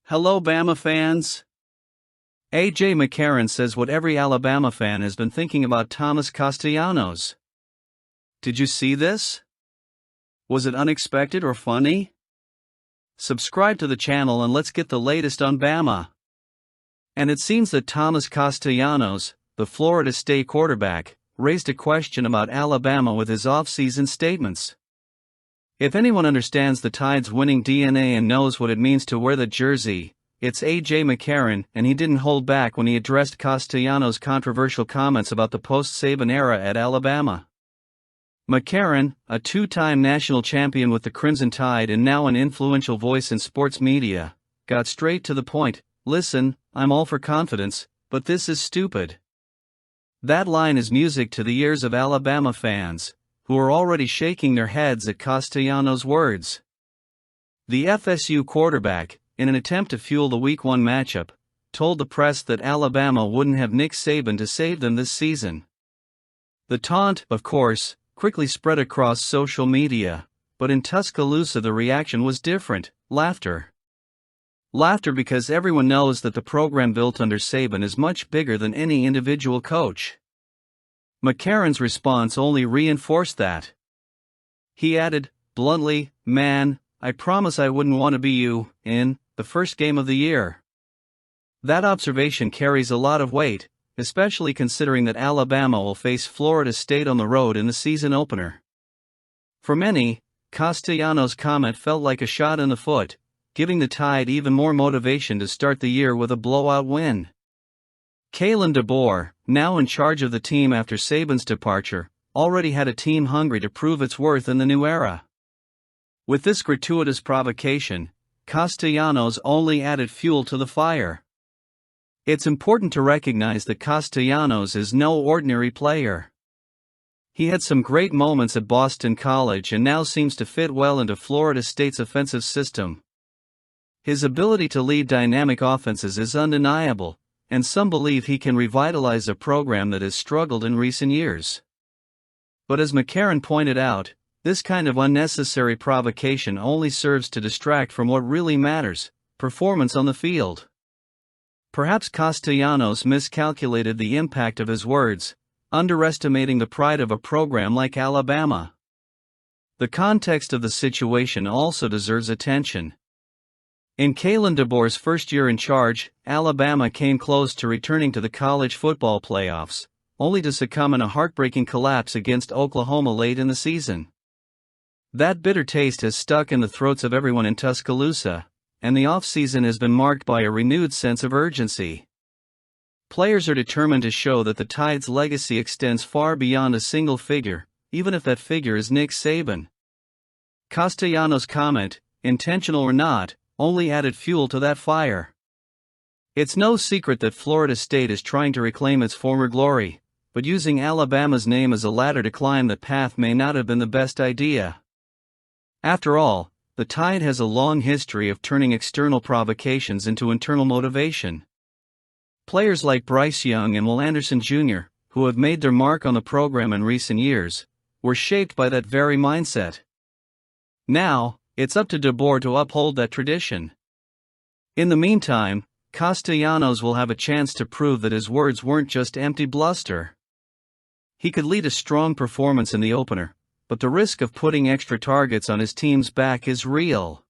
Hello Bama fans! A.J. McCarron says what every Alabama fan has been thinking about Thomas Castellanos. Did you see this? Was it unexpected or funny? Subscribe to the channel and let's get the latest on Bama. And it seems that Thomas Castellanos, the Florida State quarterback, raised a question about Alabama with his off-season statements. If anyone understands the Tide's winning DNA and knows what it means to wear the jersey, it's A.J. McCarron, and he didn't hold back when he addressed Castellanos' controversial comments about the post-Saban era at Alabama. McCarron, a two-time national champion with the Crimson Tide and now an influential voice in sports media, got straight to the point. "Listen, I'm all for confidence, but this is stupid." That line is music to the ears of Alabama fans, who are already shaking their heads at Castellanos' words. The FSU quarterback, in an attempt to fuel the Week 1 matchup, told the press that Alabama wouldn't have Nick Saban to save them this season. The taunt, of course, quickly spread across social media, but in Tuscaloosa the reaction was different: laughter. Laughter because everyone knows that the program built under Saban is much bigger than any individual coach. McCarron's response only reinforced that. He added, bluntly, "Man, I promise I wouldn't want to be you, in the first game of the year." That observation carries a lot of weight, especially considering that Alabama will face Florida State on the road in the season opener. For many, Castellanos' comment felt like a shot in the foot, giving the Tide even more motivation to start the year with a blowout win. Kalen DeBoer, now in charge of the team after Saban's departure, already had a team hungry to prove its worth in the new era. With this gratuitous provocation, Castellanos only added fuel to the fire. It's important to recognize that Castellanos is no ordinary player. He had some great moments at Boston College and now seems to fit well into Florida State's offensive system. His ability to lead dynamic offenses is undeniable, and some believe he can revitalize a program that has struggled in recent years. But as McCarron pointed out, this kind of unnecessary provocation only serves to distract from what really matters: performance on the field. Perhaps Castellanos miscalculated the impact of his words, underestimating the pride of a program like Alabama. The context of the situation also deserves attention. In Kalen DeBoer's first year in charge, Alabama came close to returning to the college football playoffs, only to succumb in a heartbreaking collapse against Oklahoma late in the season. That bitter taste has stuck in the throats of everyone in Tuscaloosa, and the offseason has been marked by a renewed sense of urgency. Players are determined to show that the Tide's legacy extends far beyond a single figure, even if that figure is Nick Saban. Castellanos' comment, intentional or not, only added fuel to that fire. It's no secret that Florida State is trying to reclaim its former glory, but using Alabama's name as a ladder to climb that path may not have been the best idea. After all, the Tide has a long history of turning external provocations into internal motivation. Players like Bryce Young and Will Anderson Jr., who have made their mark on the program in recent years, were shaped by that very mindset. Now, it's up to DeBoer to uphold that tradition. In the meantime, Castellanos will have a chance to prove that his words weren't just empty bluster. He could lead a strong performance in the opener, but the risk of putting extra targets on his team's back is real.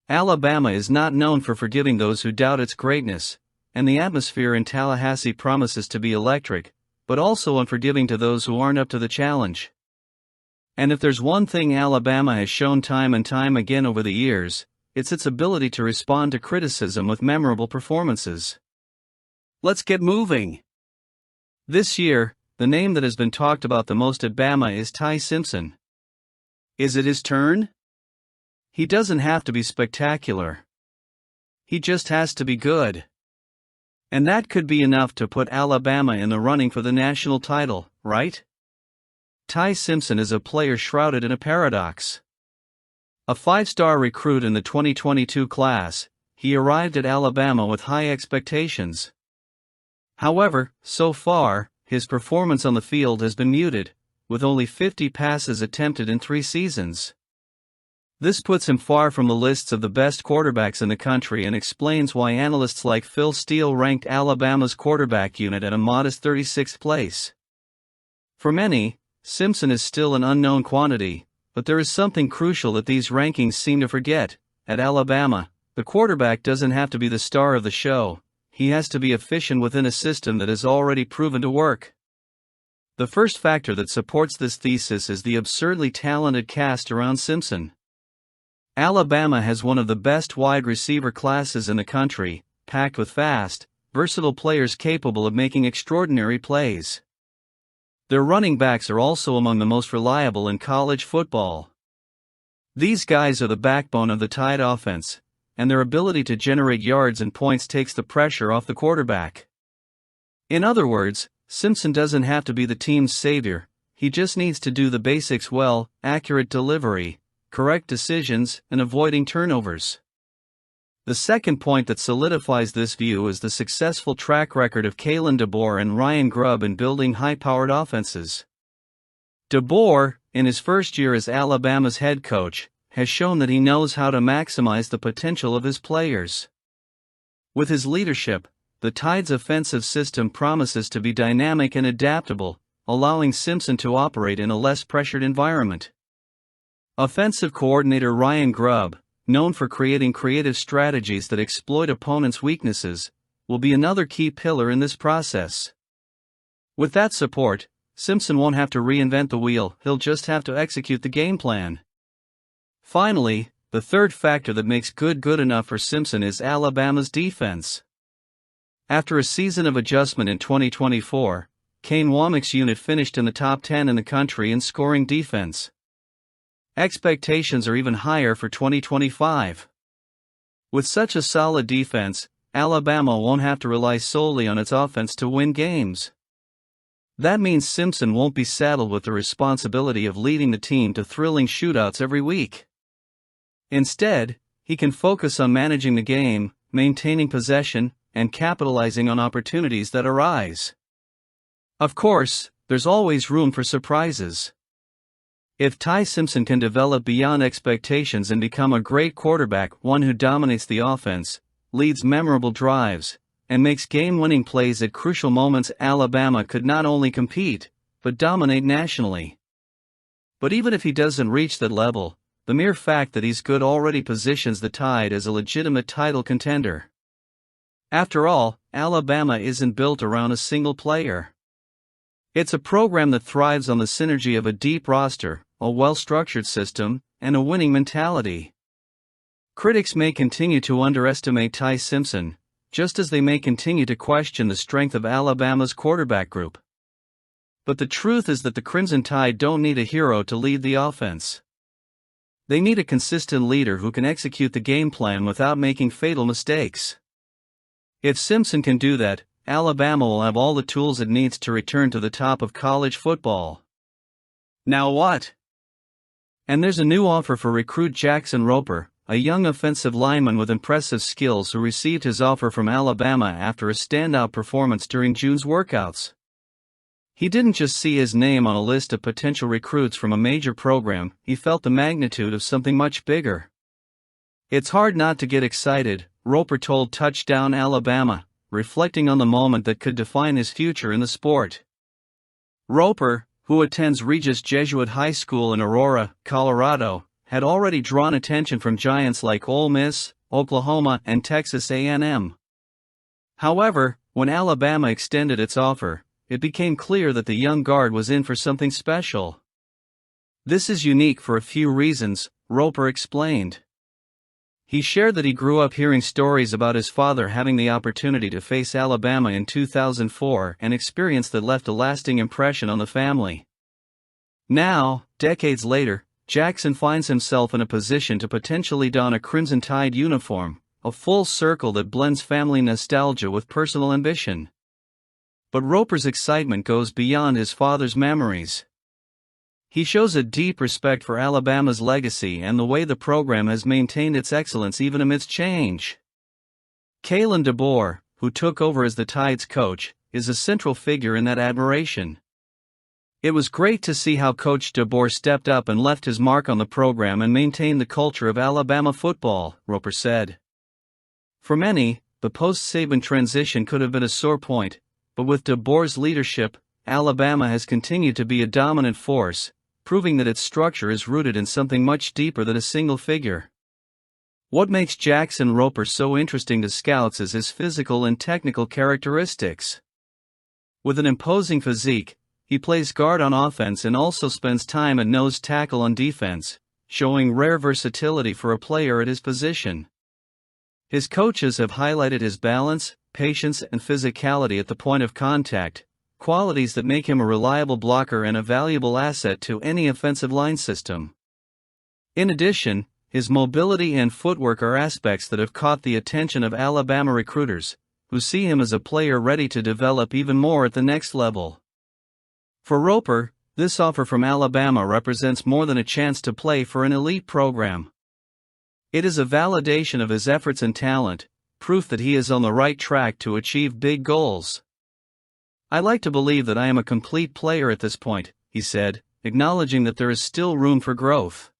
Alabama is not known for forgiving those who doubt its greatness, and the atmosphere in Tallahassee promises to be electric, but also unforgiving to those who aren't up to the challenge. And if there's one thing Alabama has shown time and time again over the years, it's its ability to respond to criticism with memorable performances. Let's get moving. This year, the name that has been talked about the most at Bama is Tai Simpson. Is it his turn? He doesn't have to be spectacular. He just has to be good. And that could be enough to put Alabama in the running for the national title, right? Tai Simpson is a player shrouded in a paradox. A five-star recruit in the 2022 class, he arrived at Alabama with high expectations. However, so far, his performance on the field has been muted, with only 50 passes attempted in 3 seasons. This puts him far from the lists of the best quarterbacks in the country and explains why analysts like Phil Steele ranked Alabama's quarterback unit at a modest 36th place. For many, Simpson is still an unknown quantity, but there is something crucial that these rankings seem to forget. At Alabama, the quarterback doesn't have to be the star of the show, he has to be efficient within a system that has already proven to work. The first factor that supports this thesis is the absurdly talented cast around Simpson. Alabama has one of the best wide receiver classes in the country, packed with fast, versatile players capable of making extraordinary plays. Their running backs are also among the most reliable in college football. These guys are the backbone of the Tide offense, and their ability to generate yards and points takes the pressure off the quarterback. In other words, Simpson doesn't have to be the team's savior, he just needs to do the basics well: accurate delivery, correct decisions, and avoiding turnovers. The second point that solidifies this view is the successful track record of Kalen DeBoer and Ryan Grubb in building high-powered offenses. DeBoer, in his first year as Alabama's head coach, has shown that he knows how to maximize the potential of his players. With his leadership, the Tide's offensive system promises to be dynamic and adaptable, allowing Simpson to operate in a less pressured environment. Offensive coordinator Ryan Grubb, known for creating creative strategies that exploit opponents' weaknesses, will be another key pillar in this process. With that support, Simpson won't have to reinvent the wheel, he'll just have to execute the game plan. Finally, the third factor that makes good enough for Simpson is Alabama's defense. After a season of adjustment in 2024, Kane Wommack's unit finished in the top 10 in the country in scoring defense. Expectations are even higher for 2025. With such a solid defense, Alabama won't have to rely solely on its offense to win games. That means Simpson won't be saddled with the responsibility of leading the team to thrilling shootouts every week. Instead, he can focus on managing the game, maintaining possession, and capitalizing on opportunities that arise. Of course, there's always room for surprises. If Tai Simpson can develop beyond expectations and become a great quarterback, one who dominates the offense, leads memorable drives, and makes game-winning plays at crucial moments, Alabama could not only compete, but dominate nationally. But even if he doesn't reach that level, the mere fact that he's good already positions the Tide as a legitimate title contender. After all, Alabama isn't built around a single player. It's a program that thrives on the synergy of a deep roster, a well-structured system, and a winning mentality. Critics may continue to underestimate Tai Simpson, just as they may continue to question the strength of Alabama's quarterback group. But the truth is that the Crimson Tide don't need a hero to lead the offense. They need a consistent leader who can execute the game plan without making fatal mistakes. If Simpson can do that, Alabama will have all the tools it needs to return to the top of college football. Now what? And there's a new offer for recruit Jackson Roper, a young offensive lineman with impressive skills who received his offer from Alabama after a standout performance during June's workouts. He didn't just see his name on a list of potential recruits from a major program, he felt the magnitude of something much bigger. "It's hard not to get excited," Roper told Touchdown Alabama, reflecting on the moment that could define his future in the sport. Roper, who attends Regis Jesuit High School in Aurora, Colorado, had already drawn attention from giants like Ole Miss, Oklahoma, and Texas A&M. However, when Alabama extended its offer, it became clear that the young guard was in for something special. "This is unique for a few reasons," Roper explained. He shared that he grew up hearing stories about his father having the opportunity to face Alabama in 2004, an experience that left a lasting impression on the family. Now, decades later, Jackson finds himself in a position to potentially don a Crimson Tide uniform, a full circle that blends family nostalgia with personal ambition. But Roper's excitement goes beyond his father's memories. He shows a deep respect for Alabama's legacy and the way the program has maintained its excellence even amidst change. Kalen DeBoer, who took over as the Tide's coach, is a central figure in that admiration. It was great to see how Coach DeBoer stepped up and left his mark on the program and maintained the culture of Alabama football, Roper said. For many, the post-Saban transition could have been a sore point, but with DeBoer's leadership, Alabama has continued to be a dominant force, proving that its structure is rooted in something much deeper than a single figure. What makes Jackson Roper so interesting to scouts is his physical and technical characteristics. With an imposing physique, he plays guard on offense and also spends time at nose tackle on defense, showing rare versatility for a player at his position. His coaches have highlighted his balance, patience, and physicality at the point of contact, qualities that make him a reliable blocker and a valuable asset to any offensive line system. In addition, his mobility and footwork are aspects that have caught the attention of Alabama recruiters, who see him as a player ready to develop even more at the next level. For Roper, this offer from Alabama represents more than a chance to play for an elite program. It is a validation of his efforts and talent, proof that he is on the right track to achieve big goals. "I like to believe that I am a complete player at this point," he said, acknowledging that there is still room for growth.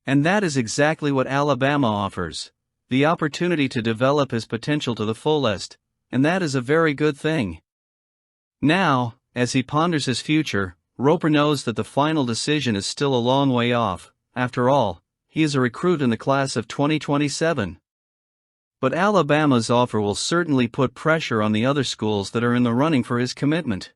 And that is exactly what Alabama offers, the opportunity to develop his potential to the fullest, and that is a very good thing. Now, as he ponders his future, Roper knows that the final decision is still a long way off. After all, he is a recruit in the class of 2027. But Alabama's offer will certainly put pressure on the other schools that are in the running for his commitment.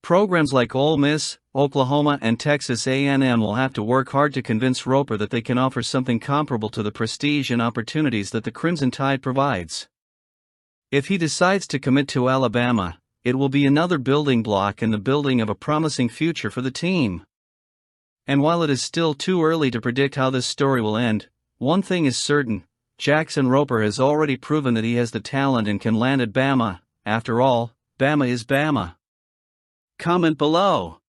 Programs like Ole Miss, Oklahoma, and Texas A&M will have to work hard to convince Roper that they can offer something comparable to the prestige and opportunities that the Crimson Tide provides. If he decides to commit to Alabama, it will be another building block in the building of a promising future for the team. And while it is still too early to predict how this story will end, one thing is certain: Jackson Roper has already proven that he has the talent and can land at Bama. After all, Bama is Bama. Comment below.